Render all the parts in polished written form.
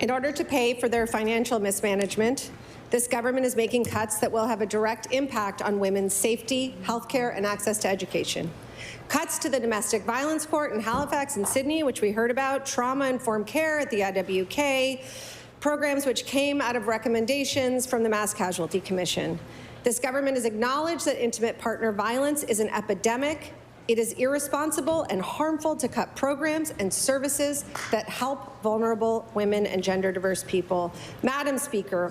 In order to pay for their financial mismanagement, this government is making cuts that will have a direct impact on women's safety, healthcare, and access to education. Cuts to the domestic violence court in Halifax and Sydney, which we heard about, trauma-informed care at the IWK, programs which came out of recommendations from the Mass Casualty Commission. This government has acknowledged that intimate partner violence is an epidemic. It is irresponsible and harmful to cut programs and services that help vulnerable women and gender-diverse people. Madam Speaker,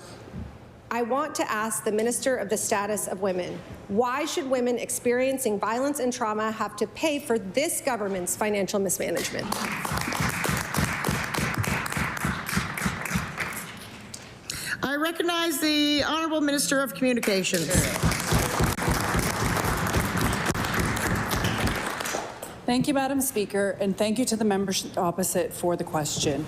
I want to ask the Minister of the Status of Women, why should women experiencing violence and trauma have to pay for this government's financial mismanagement? I recognize the Honourable Minister of Communications. Thank you, Madam Speaker, and thank you to the members opposite for the question.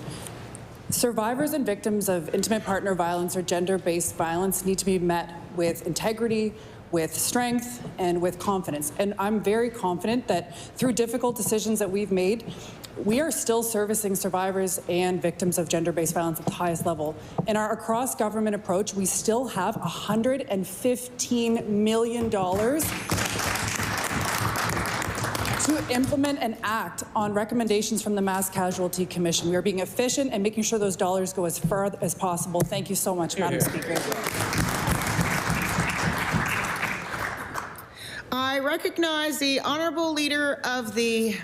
Survivors and victims of intimate partner violence or gender-based violence need to be met with integrity, with strength, and with confidence. And I'm very confident that through difficult decisions that we've made, we are still servicing survivors and victims of gender-based violence at the highest level. In our across-government approach, we still have $115 million to implement and act on recommendations from the Mass Casualty Commission. We are being efficient and making sure those dollars go as far as possible. Thank you so much, Madam Speaker. I recognize the Honourable Leader of the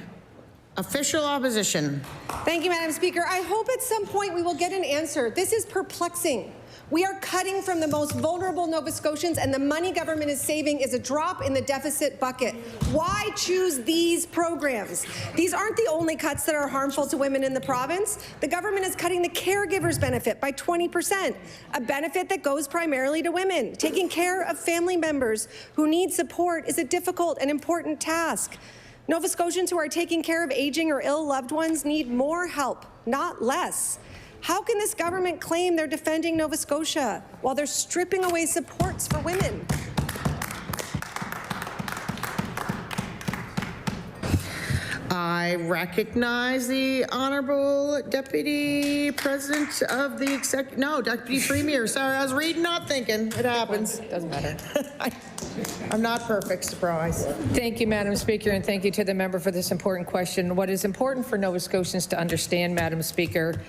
Official Opposition. Thank you, Madam Speaker. I hope at some point we will get an answer. This is perplexing. We are cutting from the most vulnerable Nova Scotians, and the money government is saving is a drop in the deficit bucket. Why choose these programs? These aren't the only cuts that are harmful to women in the province. The government is cutting the caregiver's benefit by 20%, a benefit that goes primarily to women. Taking care of family members who need support is a difficult and important task. Nova Scotians who are taking care of aging or ill loved ones need more help, not less. How can this government claim they're defending Nova Scotia while they're stripping away supports for women? I recognize the Honourable Deputy President of the Deputy Premier. Sorry, I was reading, not thinking. It happens. Doesn't matter. I'm not perfect, surprise. Thank you, Madam Speaker, and thank you to the member for this important question. What is important for Nova Scotians to understand, Madam Speaker,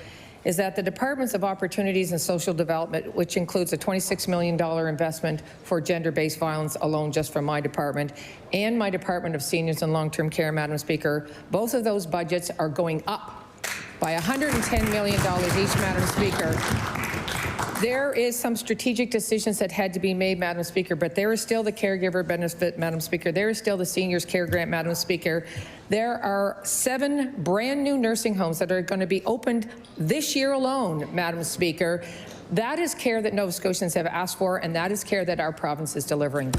is that the Departments of Opportunities and Social Development, which includes a $26 million investment for gender-based violence alone just from my department, and my Department of Seniors and Long-Term Care, Madam Speaker, both of those budgets are going up by $110 million each, Madam Speaker. There is some strategic decisions that had to be made, Madam Speaker, but there is still the caregiver benefit, Madam Speaker. There is still the Seniors Care Grant, Madam Speaker. There are 7 brand new nursing homes that are going to be opened this year alone, Madam Speaker. That is care that Nova Scotians have asked for, and that is care that our province is delivering.